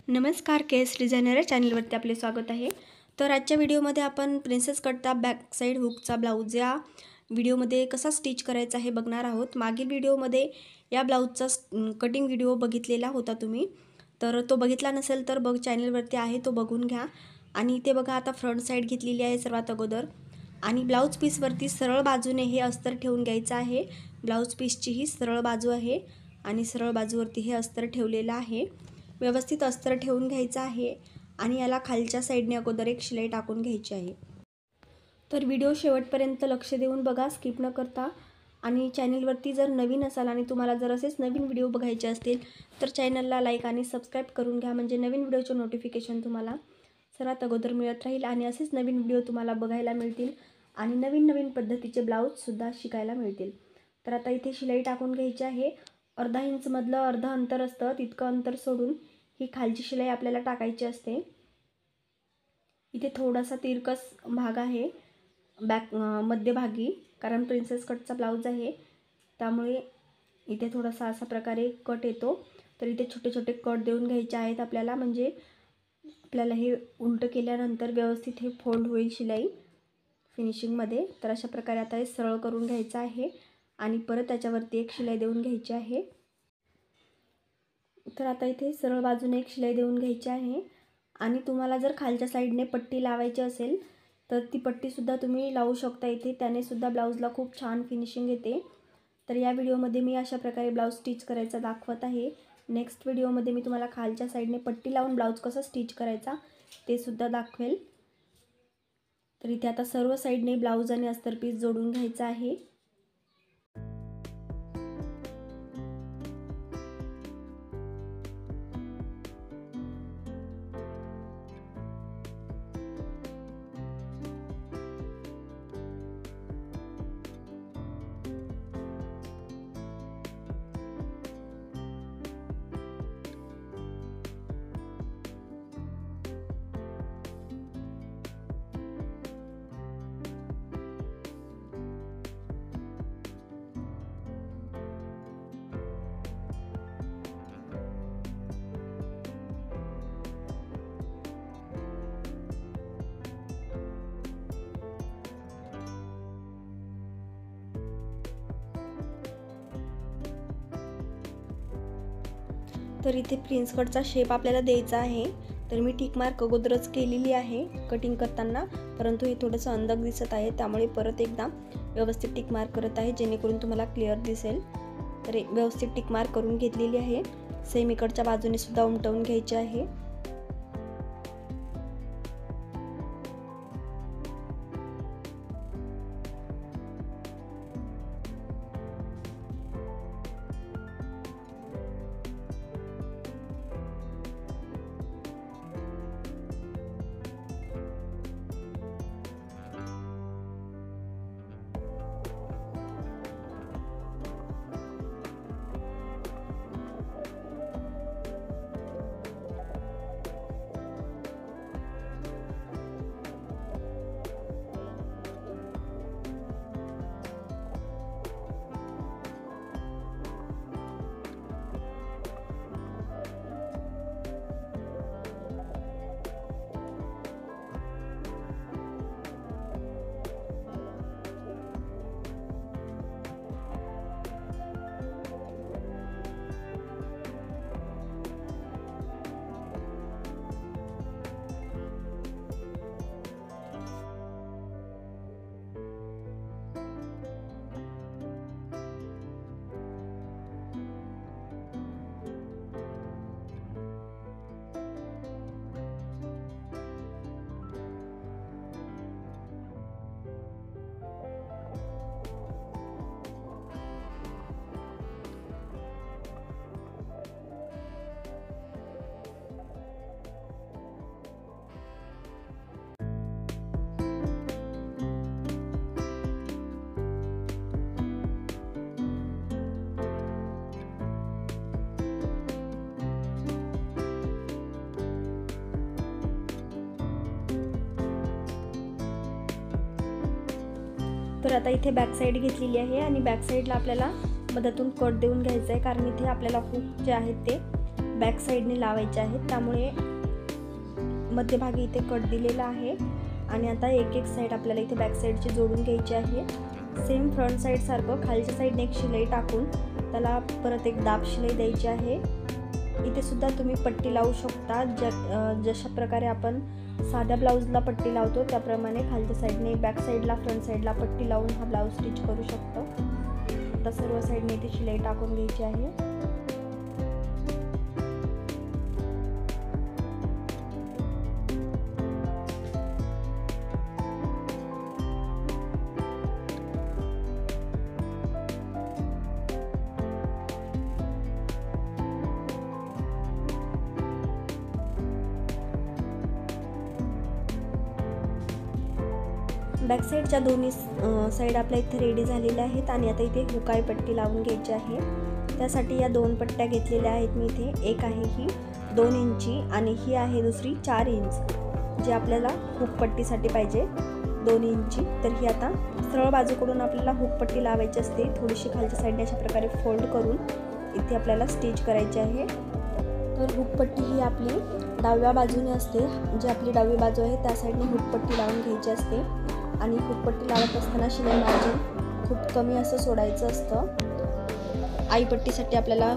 नमस्कार, केस डिझायनर या चॅनलवरती आपले स्वागत आहे। तर आजच्या व्हिडिओमध्ये आपण प्रिन्सेस कटचा बॅक साइड हुकचा ब्लाउज या व्हिडिओमध्ये कसा स्टिच करायचा हे बघणार आहोत। मागील व्हिडिओमध्ये या ब्लाउजचा कटिंग व्हिडिओ बघितलेला होता तुम्ही, तर तो बघितला नसेल तर चॅनलवरती आहे, तो बघून घ्या। आणि इथे बघा आता फ्रंट साइड घेतलेली आहे सर्वात अगोदर, आणि ब्लाउज पीसवरती सरळ बाजूने हे अस्तर ठेवून घ्यायचं आहे। ब्लाउज पीसची ही सरळ बाजू आहे आणि सरळ बाजूवरती हे अस्तर ठेवलेलं आहे। व्यवस्थित अस्तर ठेवून घ्यायचं आहे आणि याला खालच्या साइडने अगोदर एक शिलाई टाकून घ्यायची आहे। तर व्हिडिओ शेवटपर्यंत लक्ष देऊन बघा, स्किप न करता। आणि चॅनलवरती जर नवीन असाल आणि तुम्हाला जर असेच नवीन व्हिडिओ बघायचे असतील तर चॅनलला लाईक आणि सबस्क्राइब करून घ्या, म्हणजे नवीन व्हिडिओचे नोटिफिकेशन तुम्हाला सर्वात अगोदर मिळत राहील आणि असेच नवीन व्हिडिओ तुम्हाला बघायला मिळतील आणि नवीन पद्धतीचे ब्लाउजसुद्धा शिकायला मिळतील। तर आता इथे शिलाई टाकून घ्यायची आहे। अर्धा इंच मधलं अर्ध अंतर असतं, तितकं अंतर सोडून ही खालची शिलाई आपल्याला टाकायची असते। इथे थोडासा तिरकस भाग आहे बॅक मध्यभागी, कारण प्रिन्सेस कटचा ब्लाउज आहे त्यामुळे इथे थोडासा असा प्रकारे कट येतो। तर इथे छोटे छोटे कट देऊन घ्यायचे आहेत आपल्याला, म्हणजे आपल्याला हे उलट केल्यानंतर व्यवस्थित हे फोल्ड होईल शिलाई फिनिशिंगमध्ये। तर अशा प्रकारे आता हे सरळ करून घ्यायचं आहे आणि परत त्याच्यावरती एक शिलाई देऊन घ्यायची आहे। तर आता इथे सरळ बाजूने एक शिलाई देऊन घ्यायची आहे आणि तुम्हाला जर खालच्या साइडने पट्टी लावायची असेल तर ती पट्टीसुद्धा तुम्ही लावू शकता इथे, त्याने सुद्धा ब्लाउजला खूप छान फिनिशिंग येते। तर या व्हिडिओमध्ये मी अशा प्रकारे ब्लाउज स्टिच करायचा दाखवत आहे। नेक्स्ट व्हिडिओमध्ये मी तुम्हाला खालच्या साइडने पट्टी लावून ब्लाउज कसा स्टिच करायचा ते सुद्धा दाखवेल। तर इथे आता सर्व साइडने ब्लाउज आणि अस्तर पीस जोडून घ्यायचा आहे। तर इथे प्रिन्स कटचा शेप आपल्याला द्यायचा आहे, तर मी टिक मार्क अगोदरच केलेली आहे कटिंग करताना, परंतु हे थोडंसं अंधक दिसत आहे त्यामुळे परत एकदा व्यवस्थित टिक मार्क करत आहे जेणेकरून तुम्हाला क्लिअर दिसेल। तर व्यवस्थित टिक मार्क करून घेतलेली आहे। सेम इकडच्या बाजूने सुद्धा उमटवून घ्यायचे आहे। तर आता इथे बॅक साइड घेतलेली आहे आणि बॅक साइडला आपल्याला मधातून कट देऊन घ्यायचा आहे, कारण इथे आपल्याला हुक जे आहेत ते बॅक साईडने लावायचे आहेत, त्यामुळे मध्यभागी इथे कट दिलेला आहे। आणि आता एक एक साईड आपल्याला इथे बॅक साईडची जोडून घ्यायची आहे। सेम फ्रंट साईड सारखं खालच्या साईडने एक शिलाई टाकून त्याला परत एक दाब शिलाई द्यायची आहे। इथे सुद्धा तुम्ही पट्टी लावू शकता, जशा प्रकारे आपण साध्या ब्लाऊजला पट्टी लावतो त्याप्रमाणे खालच्या साईडने बॅक साईडला फ्रंट साईडला पट्टी लावून हा ब्लाऊज स्टिच करू शकतो। आता सर्व साईडने इथे शिलाई टाकून घ्यायची आहे। बॅक साईडच्या दोन्ही साईड आपल्या इथे रेडी झालेल्या आहेत आणि आता इथे हुकाई पट्टी लावून घ्यायची आहे। त्यासाठी या 2 पट्ट्या घेतलेल्या आहेत मी इथे। एक आहे ही 2 इंची आणि ही आहे दुसरी 4 इंच, जे आपल्याला हुक पट्टीसाठी पाहिजे 2 इंची। तर ही आता सरळ बाजूकडून आपल्याला हुक पट्टी लावायची असते। थोडीशी खालच्या साईडने अशा प्रकारे फोल्ड करून इथे आपल्याला स्टिच करायची आहे। तर हुक पट्टी ही आपली डाव्या बाजूने असते, जी आपली डावी बाजू आहे त्या साईडने हुक पट्टी लावून घ्यायची असते। आणि हुकपट्टी लावत असताना शिलाई मार्जिन खूप कमी असं सोडायचं असतं। आई पट्टीसाठी आपल्याला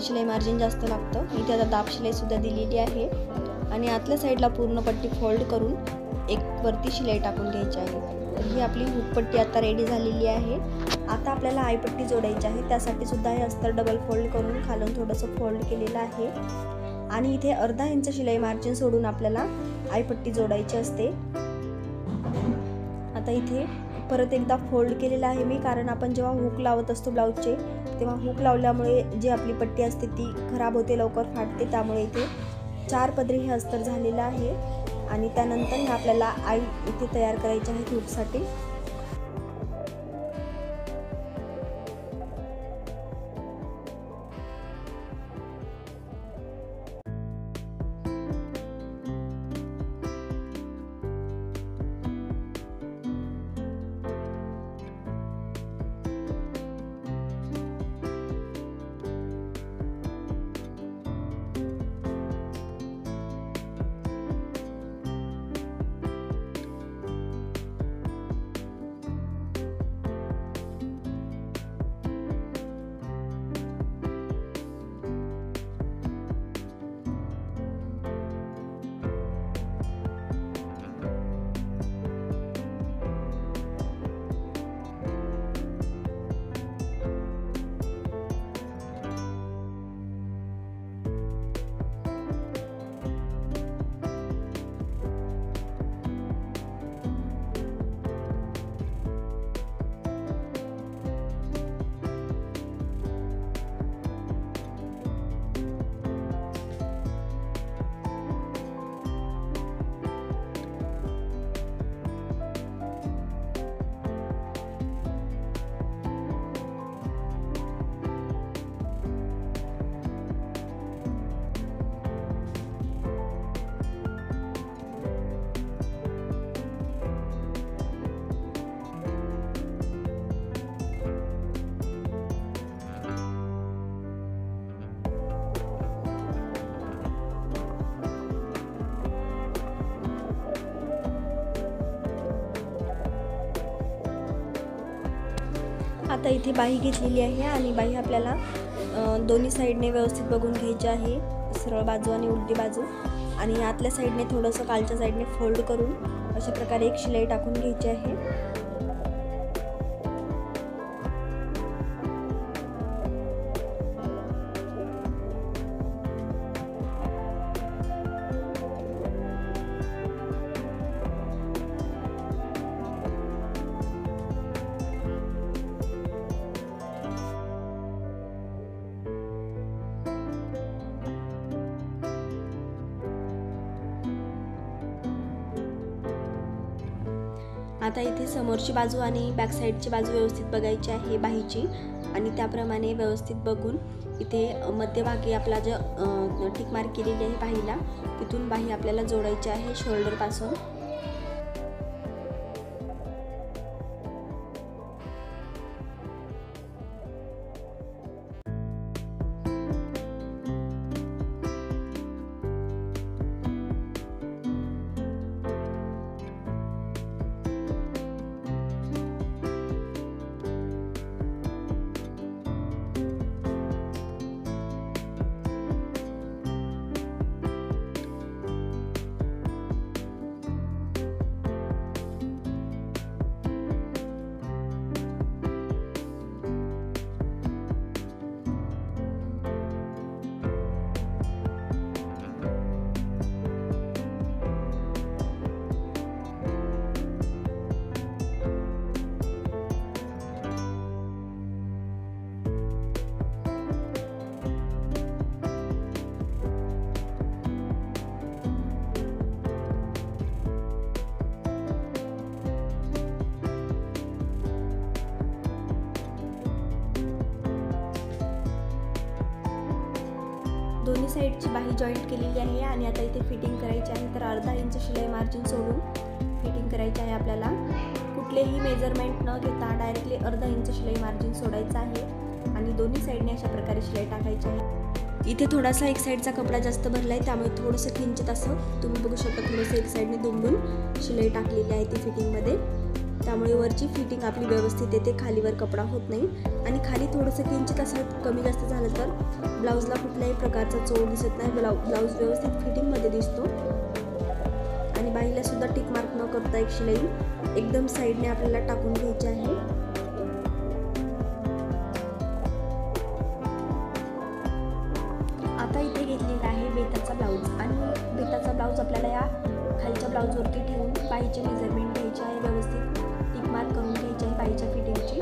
शिलाई मार्जिन जास्त लागतं। इथे आता दाब शिलाई सुद्धा दिलेली आहे आणि आतल्या साईडला पूर्ण पट्टी फोल्ड करून एक वरती शिलाई टाकून घ्यायची आहे। तर ही आपली हुकपट्टी आता रेडी झालेली आहे। आता आपल्याला आई पट्टी जोडायची आहे, त्यासाठी सुद्धा हे अस्तर डबल फोल्ड करून खालून थोडंसं फोल्ड केलेलं आहे आणि इथे अर्धा इंच शिलाई मार्जिन सोडून आपल्याला आई पट्टी जोडायची असते। आता इथे परत एकदा फोल्ड केलेला आहे मी, कारण आपण जेव्हा हुक लावत असतो ब्लाऊजचे तेव्हा हुक लावल्यामुळे जी आपली पट्टी असते ती खराब होते, लवकर फाटते। त्यामुळे इथे 4 पदरी हे अस्तर झालेलं आहे आणि त्यानंतर हे आपल्याला आई इथे तयार करायची आहे हुकसाठी। आता इथे बाही घेतलेली आहे आणि बाही आपल्याला दोन्ही साईडने व्यवस्थित बघून घ्यायची आहे, सरळ बाजू आणि उलटी बाजू। आणि आतल्या साईडने थोडंसं कालच्या साईडने फोल्ड करून अशा प्रकारे एक शिलाई टाकून घ्यायची आहे। आता इथे समोरची बाजू आणि बॅक साईडची बाजू व्यवस्थित बघायची आहे बाहीची आणि त्याप्रमाणे व्यवस्थित बघून इथे मध्यभागी आपला जो टिक मार्क केलेली आहे बाहीला, तिथून बाही आपल्याला जोडायची आहे शोल्डर पासून। साईडची बाही जॉईंट केलेली आहे आणि आता इथे फिटिंग करायची आहे। तर अर्धा इंच शिलाई मार्जिन सोडून फिटिंग करायची आहे आपल्याला। कुठलेही मेजरमेंट न घेता डायरेक्टली अर्धा इंच शिलाई मार्जिन सोडायचं आहे आणि दोन्ही साईडने अशा प्रकारे शिलाई टाकायची आहे। इथे थोडासा एक साईडचा कपडा जास्त भरला आहे, त्यामुळे थोडंसं किंचित असं तुम्ही बघू शकता थोडंसं एक साईडने दुमडून शिलाई टाकलेली आहे ती फिटिंगमध्ये। त्यामुळे वरची फिटिंग आपली व्यवस्थित येते, खालीवर कपडा होत नाही। आणि खाली थोडंसं किंचित असं कमी जास्त झालं तर ब्लाऊजला कुठल्याही प्रकारचा चोळ दिसत नाही, ब्लाऊज व्यवस्थित फिटिंगमध्ये दिसतो। आणि बाहीला सुद्धा टिक मार्क न करता एक शिलाई एकदम साईडने आपल्याला टाकून घ्यायची आहे। आता इथे घेतलेला आहे बेताचा ब्लाऊज आणि बेताचा ब्लाऊज आपल्याला या खालच्या ब्लाऊजवरती ठेवून बाहीचे मेजरमेंट घ्यायचे आहे, व्यवस्थित टिक मार्क करून घ्यायची आहे बाहीच्या फिटिंगची।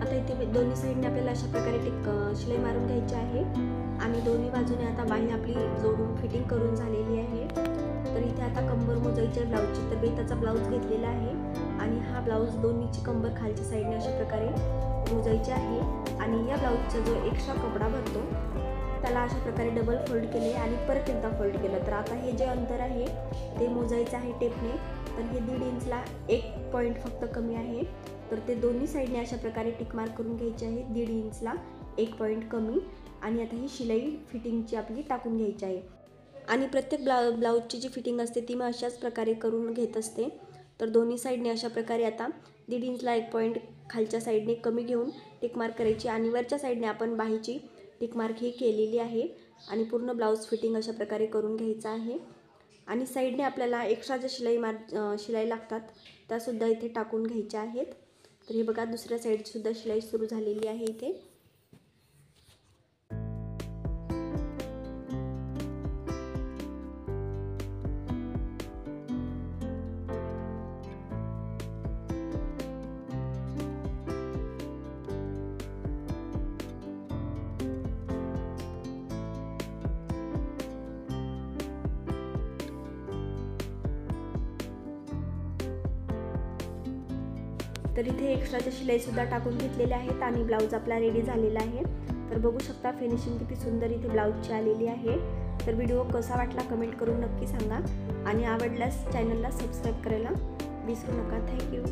आता इथे दोन्ही साईडने आपल्याला अशा प्रकारे शिलाई मारून घ्यायची आहे आणि दोन्ही बाजूने आता बाही आपली जोडून फिटिंग करून झालेली आहे। तर इथे आता कंबर मोजायची आहे ब्लाऊजची। तर बेताचा ब्लाऊज घेतलेला आहे आणि हा ब्लाऊज दोन्हीची कंबर खालच्या साईडने अशा प्रकारे मोजायची आहे आणि या ब्लाऊजचा जो एक्स्ट्रा कपडा भरतो त्याला अशा प्रकारे डबल फोल्ड केले आणि परत एकदा फोल्ड केलं। तर आता हे जे अंतर आहे ते मोजायचं आहे टेपने। तर हे 1.5 इंचला 1 पॉईंट फक्त कमी आहे, तर ते दोन्ही साईडने अशा प्रकारे टिक मार्क करून घ्यायचे आहे 1.5 इंचला 1 पॉईंट कमी। आणि आता ही शिलाई फिटिंगची आपली टाकून घ्यायची आहे आणि प्रत्येक ब्लाऊजची जी फिटिंग असते ती मी अशाच प्रकारे करून घेत असते। तर दोन्ही साईडने अशा प्रकारे आता 1.5 इंचला 1 पॉईंट खालच्या साईडने कमी घेऊन टिक मार्क करायची आणि वरच्या साईडने आपण बाहीची टिक मार्क ही केलेली आहे आणि पूर्ण ब्लाऊज फिटिंग अशा प्रकारे करून घ्यायचं आहे। आणि साईडने आपल्याला एक्स्ट्रा ज्या शिलाई लागतात त्यासुद्धा इथे टाकून घ्यायच्या आहेत। तर हे बघा दुसऱ्या साईडसुद्धा शिलाई सुरू झालेली आहे इथे। तर इथे एक्स्ट्राच्या शिलाईसुद्धा टाकून घेतलेल्या आहेत आणि ब्लाऊज आपला रेडी झालेला आहे। तर बघू शकता फिनिशिंग किती सुंदर इथे ब्लाऊजची आलेली आहे। तर व्हिडिओ कसा वाटला कमेंट करून नक्की सांगा आणि आवडल्यास चॅनलला सबस्क्राईब करायला विसरू नका। थँक्यू।